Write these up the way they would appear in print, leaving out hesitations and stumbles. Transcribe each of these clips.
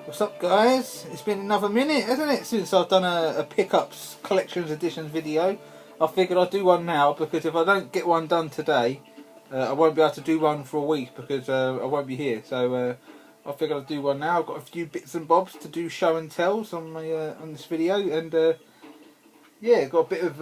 What's up, guys? It's been another minute, hasn't it, since I've done a pickups collections editions video. I figured I'd do one now because if I don't get one done today, I won't be able to do one for a week because I won't be here. So I figured I'd do one now. I've got a few bits and bobs to do show and tells on my on this video, and yeah, got a bit of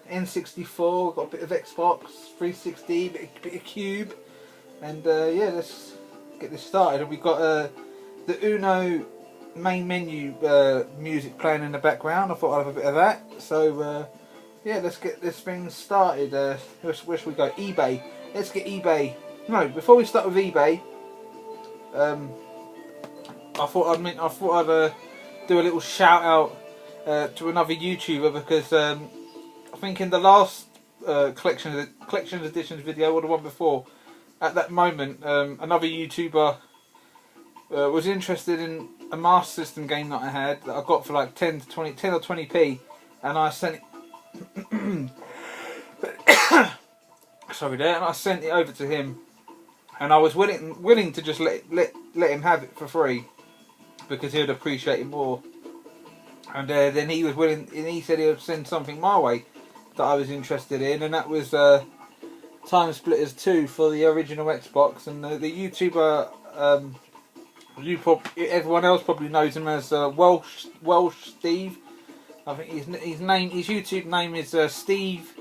N64, got a bit of Xbox 360, bit of Cube, and yeah, let's get this started. And we've got the Uno main menu music playing in the background. I thought I'd have a bit of that. So yeah, let's get this thing started. Where should we go? eBay. Let's get eBay. No, before we start with eBay, I thought I'd do a little shout out to another YouTuber because I think in the last collections editions video or the one before, at that moment, another YouTuber was interested in a Master System game that I had that I got for like 10 or 20p, and I sent it sorry there, and I sent it over to him, and I was willing to just let him have it for free because he would appreciate it more. And then he was willing, and he said he would send something my way that I was interested in, and that was Time Splitters 2 for the original Xbox. And the YouTuber, everyone else probably knows him as Welsh Steve. I think his YouTube name is Steve,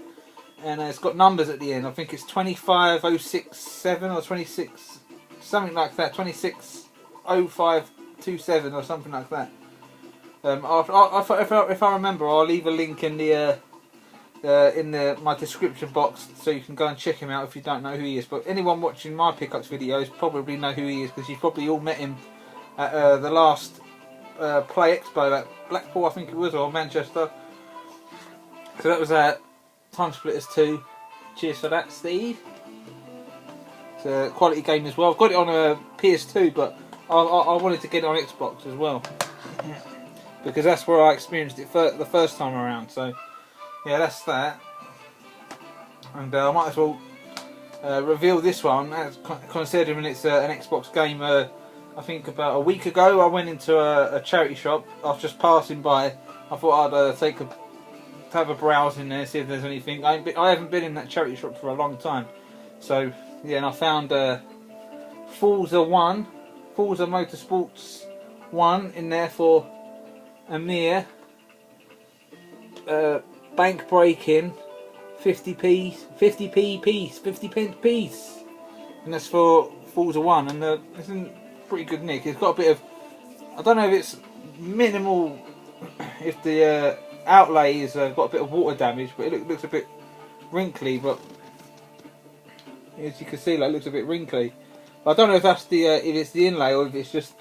and it's got numbers at the end. I think it's 25067 or 26, something like that. 260527 or something like that. If I remember, I'll leave a link in my description box so you can go and check him out if you don't know who he is. But anyone watching my pickups videos probably know who he is because you've probably all met him at the last Play Expo at Blackpool, I think it was, or Manchester. So that was Time Splitters 2. Cheers for that, Steve. It's a quality game as well. I've got it on a PS2, but I wanted to get it on Xbox as well because that's where I experienced it the first time around. So yeah, that's that. And I might as well reveal this one, considering it's an Xbox game. I think about a week ago I went into a charity shop. I was just passing by. I thought I'd have a browse in there, see if there's anything. I haven't been in that charity shop for a long time. So yeah, and I found Forza Motorsports 1 in there for a mere bank breaking 50 pence piece, and that's for Forza 1, and it's in pretty good nick. It's got a bit of, I don't know if it's minimal, if the outlay has got a bit of water damage, but it looks a bit wrinkly. But as you can see, like, it looks a bit wrinkly. But I don't know if that's if it's the inlay or if it's just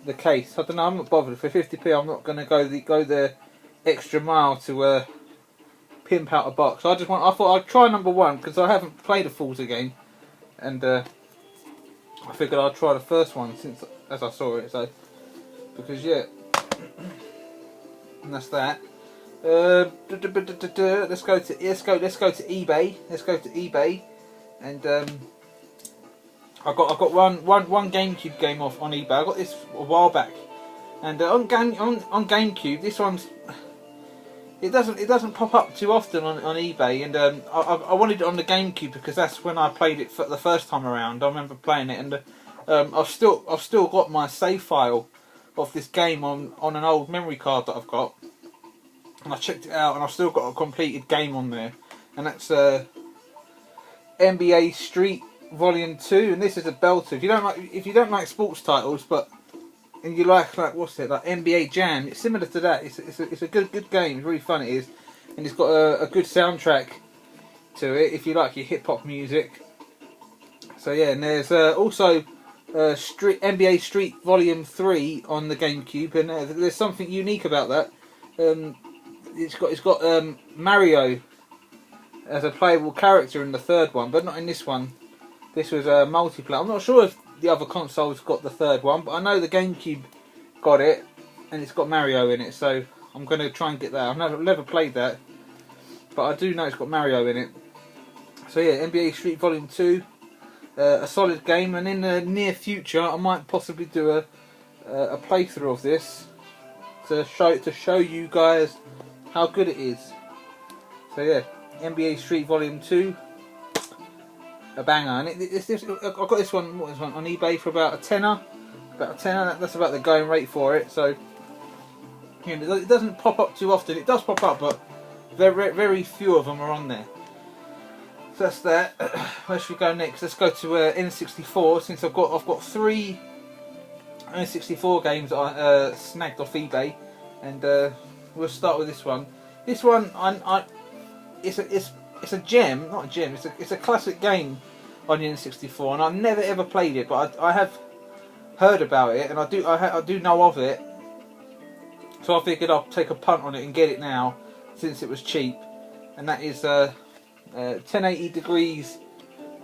the case. I don't know. I'm not bothered for 50p. I'm not going to go the extra mile to pimp out a box. I thought I'd try number one because I haven't played a Forza game, and I figured I'd try the first one as I saw it. So because yeah, and that's that. Let's go to eBay. Let's go to eBay, and I got one GameCube game off on eBay. I got this a while back, and on GameCube, this one's it doesn't pop up too often on eBay, and I wanted it on the GameCube because that's when I played it for the first time around. I remember playing it, and I've still got my save file of this game on an old memory card that I've got, and I checked it out, and I've still got a completed game on there, and that's NBA Street Volume 2, and this is a belter. If you don't like sports titles, and you like what's it, like NBA Jam, it's similar to that. It's a good game. It's really fun. It is, and it's got a good soundtrack to it if you like your hip hop music. So yeah, and there's also NBA Street Volume 3 on the GameCube, and there's something unique about that. It's got Mario as a playable character in the third one, but not in this one. This was a multiplayer. I'm not sure if the other consoles got the third one, but I know the GameCube got it, and it's got Mario in it, so I'm going to try and get that. I've never played that, but I do know it's got Mario in it. So yeah, NBA Street Volume 2, a solid game, and in the near future I might possibly do a playthrough of this to show you guys how good it is. So yeah, NBA Street Volume 2, a banger. And I got this one, what is one, on eBay for about a tenner. That's about the going rate for it. So you know, it doesn't pop up too often. It does pop up, but very few of them are on there. So that's that. Where should we go next? Let's go to N64. Since I've got 3 N64 games that I snagged off eBay, and we'll start with this one. This one, it's a gem, not a gem. It's a classic game on the N64, and I've never ever played it, but I have heard about it, and I do know of it. So I figured I'll take a punt on it and get it now, since it was cheap, and that is 1080 degrees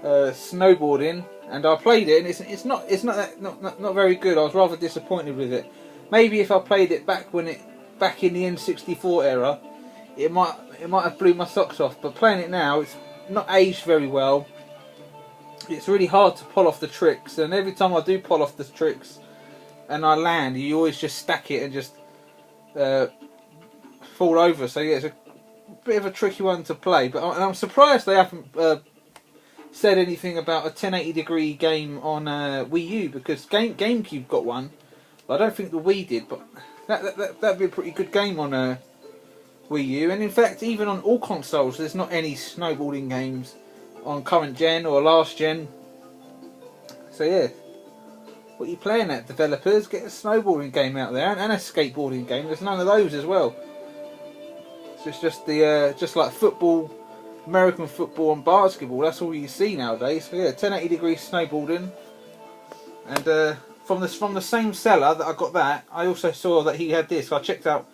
snowboarding. And I played it, and it's not very good. I was rather disappointed with it. Maybe if I played it back in the N64 era, it might have blew my socks off. But playing it now, it's not aged very well. It's really hard to pull off the tricks, and every time I do pull off the tricks and I land, you always just stack it and just fall over. So yeah, it's a bit of a tricky one to play. But I'm surprised they haven't said anything about a 1080 degree game on Wii U, because Gamecube got one, but I don't think the Wii did. But that'd be a pretty good game on Wii U. And in fact, even on all consoles, there's not any snowboarding games on current gen or last gen. So yeah, what are you playing at, developers? Get a snowboarding game out there, and a skateboarding game. There's none of those as well. So it's just just like football, American football and basketball. That's all you see nowadays. So yeah, 1080 degrees snowboarding. And from the same seller that I got that, I also saw that he had this. So I checked out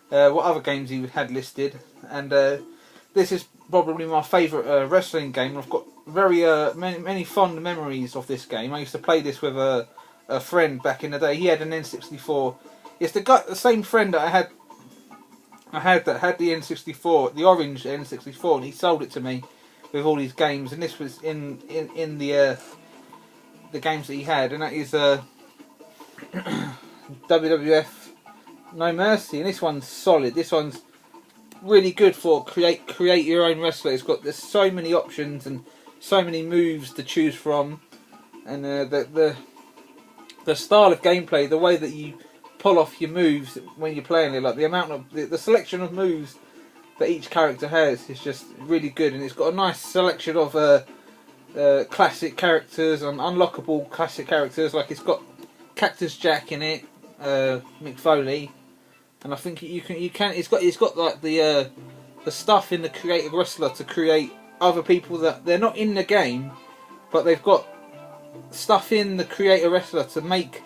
what other games he had listed, and this is probably my favourite wrestling game. I've got very many fond memories of this game. I used to play this with a friend back in the day. He had an N64. It's the same friend that I had that had the N64, the orange N64, and he sold it to me with all these games. And this was in the games that he had, and that is WWF No Mercy. And this one's solid. This one's really good for create your own wrestler. There's so many options and so many moves to choose from, and the style of gameplay, the way that you pull off your moves when you're playing it, like the amount of the selection of moves that each character has is just really good. And it's got a nice selection of classic characters and unlockable classic characters. Like it's got Cactus Jack in it, Mick Foley, and I think you can. It's got like the stuff in the Creative Wrestler to create other people that they're not in the game, but they've got stuff in the Creative Wrestler to make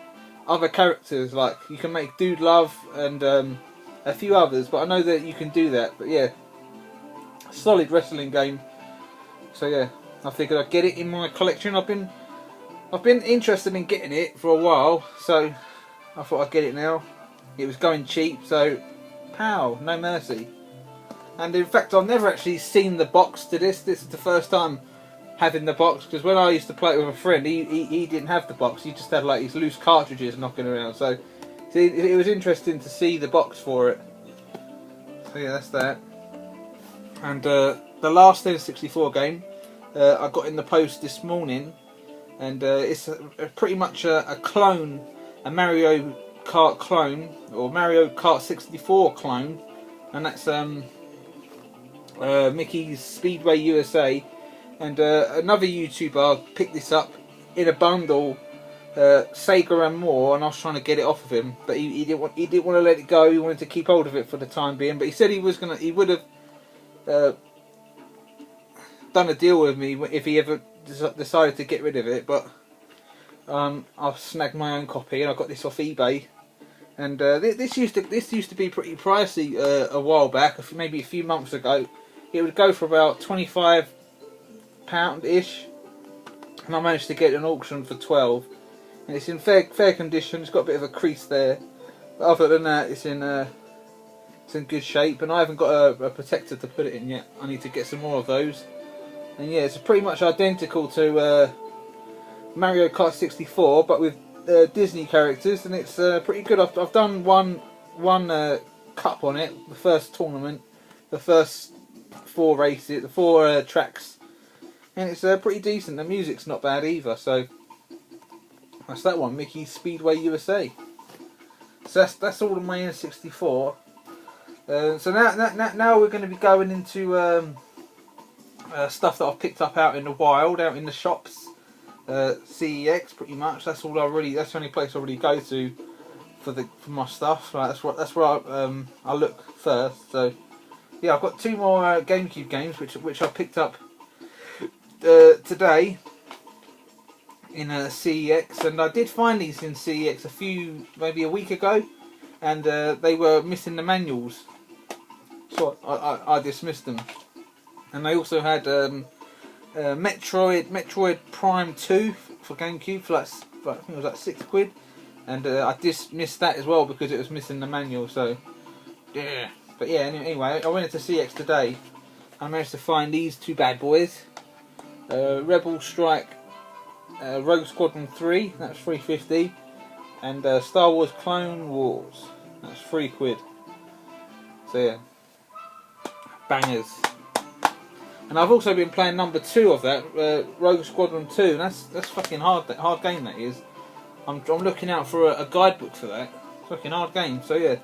other characters. Like you can make Dude Love and a few others, but I know that you can do that. But yeah, solid wrestling game. So yeah, I figured I'd get it in my collection. I've been interested in getting it for a while, so I thought I'd get it now. It was going cheap, so pow, No Mercy. And in fact, I've never actually seen the box to this. This is the first time having the box, because when I used to play it with a friend, he didn't have the box. He just had like these loose cartridges knocking around. So it was interesting to see the box for it. So yeah, that's that. And the last N64 game I got in the post this morning, and it's pretty much a clone, a Mario Kart clone, or Mario Kart 64 clone, and that's Mickey's Speedway USA. And another YouTuber picked this up in a bundle, Sega and more, and I was trying to get it off of him, but he didn't want to let it go. He wanted to keep hold of it for the time being. But he said he would have done a deal with me if he ever decided to get rid of it. But I've snagged my own copy, and I got this off eBay. And this used to be pretty pricey a while back, maybe a few months ago. It would go for about £25-ish, and I managed to get an auction for 12. And it's in fair condition. It's got a bit of a crease there, but other than that, it's in good shape. And I haven't got a protector to put it in yet. I need to get some more of those. And yeah, it's pretty much identical to Mario Kart 64, but with Disney characters, and it's pretty good. I've done one cup on it, the first tournament, the first 4 races, the 4 tracks, and it's pretty decent. The music's not bad either. So that's that one, Mickey's Speedway USA. So that's all of my N64. So now we're going to be going into stuff that I've picked up out in the wild, out in the shops. CEX, pretty much. That's all that's the only place I really go to for my stuff. Like, that's where I look first. So yeah, I've got 2 more GameCube games which I picked up today in CEX, and I did find these in CEX maybe a week ago, and they were missing the manuals, so I dismissed them. And they also had Metroid Prime 2 for GameCube for I think it was like £6, and I dismissed that as well because it was missing the manual. So yeah, but yeah. Anyway, I went into CX today. I managed to find these 2 bad boys: Rebel Strike, Rogue Squadron 3. That's £3.50, and Star Wars Clone Wars. That's £3. So yeah, bangers. And I've also been playing number 2 of that, Rogue Squadron 2. And that's fucking hard game that is. I'm looking out for a guidebook for that. Fucking hard game. So yeah,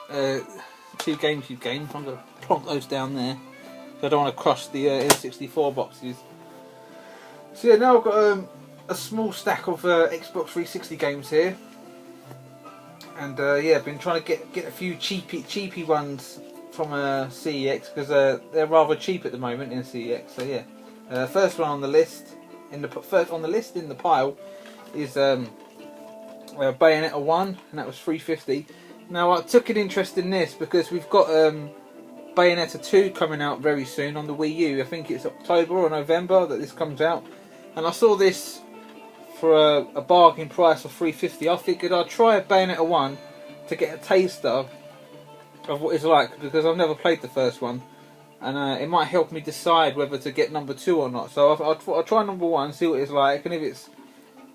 2 GameCube games. I'm gonna plonk those down there, so I don't want to crush the N64 boxes. So yeah, now I've got a small stack of Xbox 360 games here, and yeah, I've been trying to get a few cheapy ones from CEX, because they're rather cheap at the moment in CEX. So yeah, first one on the list in the pile is Bayonetta 1, and that was £3.50. Now I took an interest in this because we've got Bayonetta 2 coming out very soon on the Wii U. I think it's October or November that this comes out, and I saw this for a bargain price of £3.50. I figured I'd try Bayonetta 1 to get a taster of what it's like, because I've never played the first one, and it might help me decide whether to get number 2 or not. So I'll try number 1, see what it's like, and if it's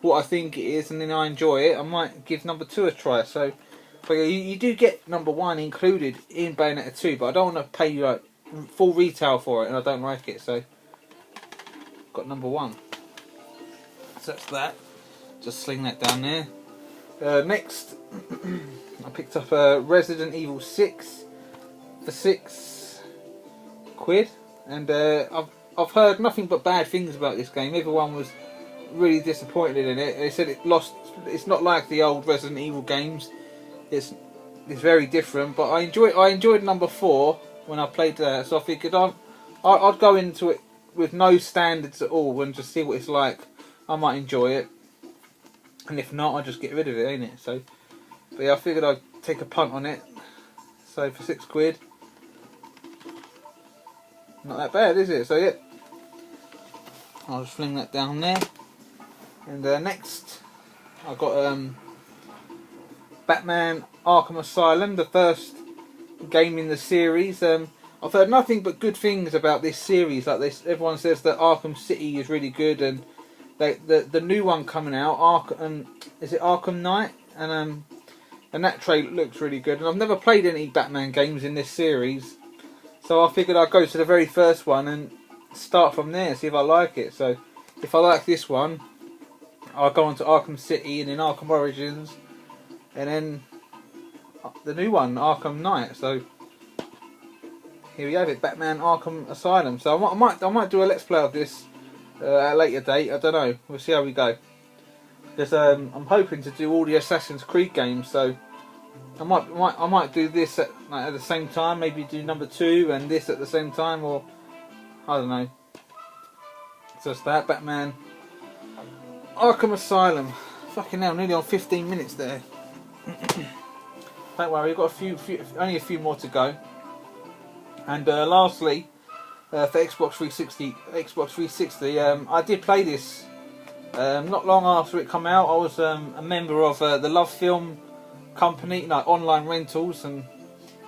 what I think it is and then I enjoy it, I might give number 2 a try. So but yeah, you do get number 1 included in Bayonetta 2, but I don't want to pay you like full retail for it, and I don't like it. So got number 1. So that's that. Just sling that down there. Next, I picked up Resident Evil 6 for £6, and I've heard nothing but bad things about this game. Everyone was really disappointed in it. They said it's not like the old Resident Evil games. It's very different, but I enjoyed number 4 when I played that. So I figured I'd go into it with no standards at all and just see what it's like. I might enjoy it, and if not, I'll just get rid of it, ain't it? So, but yeah, I figured I'd take a punt on it. So for £6, not that bad, is it? So yeah, I'll just fling that down there. And next, I've got Batman Arkham Asylum, the first game in the series. I've heard nothing but good things about this series. Like this, everyone says that Arkham City is really good, and the new one coming out, is it Arkham Knight? And that trailer looks really good. And I've never played any Batman games in this series, so I figured I'd go to the very first one and start from there, see if I like it. So if I like this one, I'll go on to Arkham City and then Arkham Origins, and then the new one, Arkham Knight. So here we have it, Batman Arkham Asylum. So I might do a let's play of this at a later date. I don't know. We'll see how we go. Because I'm hoping to do all the Assassin's Creed games. So I might do this at the same time. Maybe do number 2 and this at the same time, or I don't know. Just that, Batman Arkham Asylum. Fucking hell, nearly on 15 minutes there. Don't worry, we've got only a few more to go. And lastly, for Xbox 360, I did play this not long after it come out. I was a member of the Love Film company, like online rentals, and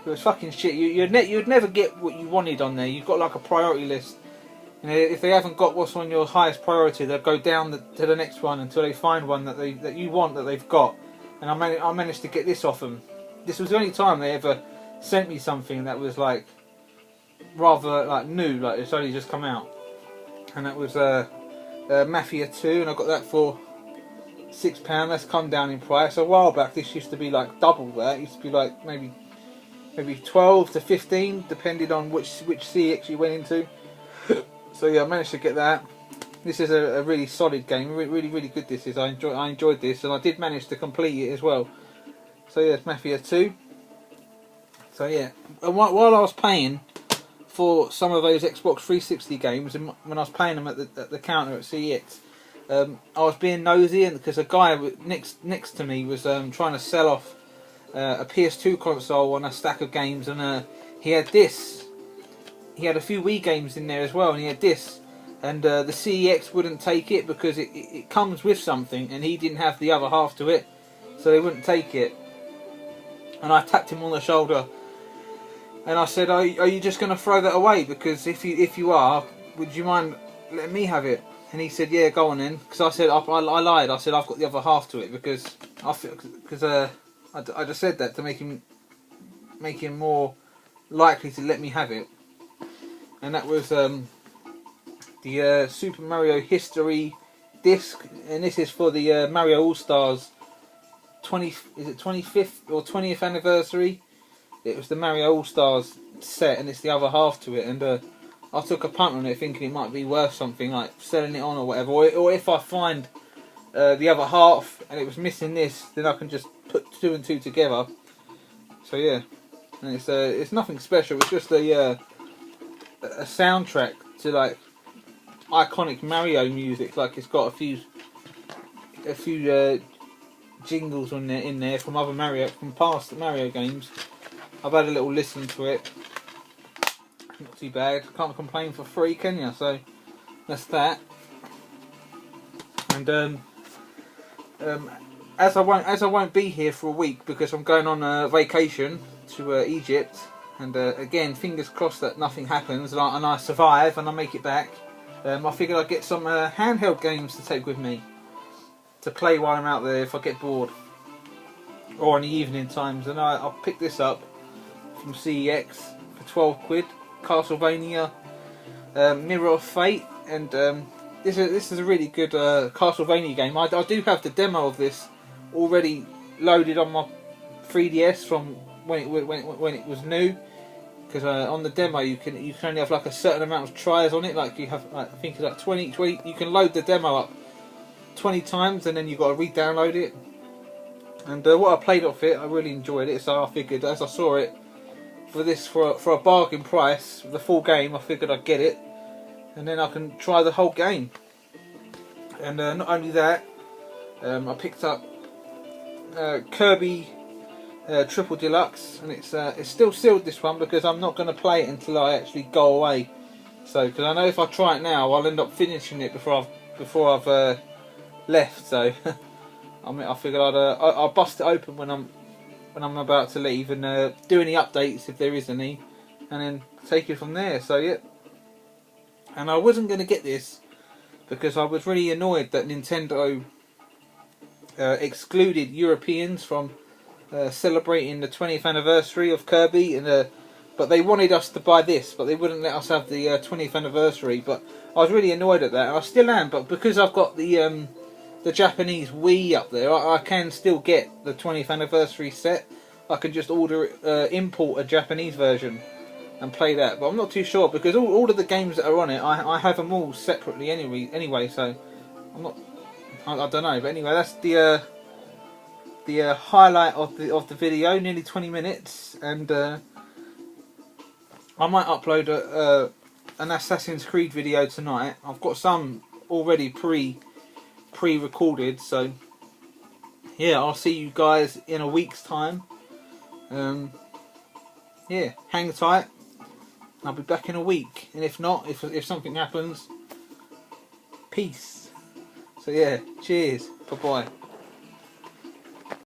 it was fucking shit. You'd never get what you wanted on there. You've got like a priority list, You know, if they haven't got what's on your highest priority, they'll go down to the next one until they find one that you want, that they've got. And I managed to get this off them. This was the only time they ever sent me something that was like rather like new, like it's only just come out. And that was Mafia 2, and I got that for £6. That's come down in price. A while back, this used to be like double that. It used to be like maybe 12 to 15, depending on which CX you went into. So yeah, I managed to get that. This is a really solid game. Really good. This is. I enjoyed this, and I did manage to complete it as well. So yeah, it's Mafia 2. So yeah, and while I was paying for some of those Xbox 360 games, and when I was playing them at the counter at CEX, I was being nosy, and because a guy next to me was trying to sell off a PS2 console on a stack of games, and he had this. He had a few Wii games in there as well, and he had this. And the CEX wouldn't take it because it comes with something, and he didn't have the other half to it, so they wouldn't take it. And I tapped him on the shoulder, and I said, "Are you just going to throw that away? Because if you are, would you mind letting me have it?" And he said, "Yeah, go on then." Because I said I lied. I said I've got the other half to it because I just said that to make him more likely to let me have it. And that was the Super Mario History disc, and this is for the Mario All Stars 25th or 20th anniversary. It was the Mario All Stars set, and it's the other half to it. And I took a punt on it, thinking it might be worth something, like selling it on or whatever. Or if I find the other half and it was missing this, then I can just put 2 and 2 together. So yeah, and it's nothing special. It's just a soundtrack to like iconic Mario music. Like it's got a few jingles in there from past Mario games. I've had a little listen to it. Not too bad. Can't complain for free, can you? So that's that. And as I won't be here for a week because I'm going on a vacation to Egypt. And again, fingers crossed that nothing happens and I survive and I make it back. I figured I'd get some handheld games to take with me to play while I'm out there if I get bored, or in the evening times. And I'll pick this up from CEX for 12 quid. Castlevania Mirror of Fate, and this is a really good Castlevania game. I do have the demo of this already loaded on my 3DS from when it was new. Because on the demo you can only have like a certain amount of tries on it. Like you have, I think it's like 20. You can load the demo up 20 times, and then you've got to re-download it. And what I played off it, I really enjoyed it. So I figured, as I saw it for a bargain price, the full game, I figured I'd get it, and then I can try the whole game. And not only that, I picked up Kirby Triple Deluxe, and it's still sealed, this one, because I'm not going to play it until I actually go away. So, because I know if I try it now, I'll end up finishing it before I've left. So, I figured I'll bust it open when I'm about to leave, and do any updates if there is any, and then take it from there. So yeah. And I wasn't going to get this because I was really annoyed that Nintendo excluded Europeans from celebrating the 20th anniversary of Kirby, and but they wanted us to buy this, but they wouldn't let us have the 20th anniversary. But I was really annoyed at that, and I still am. But because I've got the Japanese Wii up there, I can still get the 20th anniversary set. I can just import a Japanese version and play that. But I'm not too sure, because all of the games that are on it, I have them all separately anyway. So I'm not. I don't know. But anyway, that's the highlight of the video. Nearly 20 minutes, and I might upload an Assassin's Creed video tonight. I've got some already pre-recorded, so yeah, I'll see you guys in a week's time. Yeah, hang tight. I'll be back in a week, and if not, if something happens, peace. So yeah, cheers, bye bye.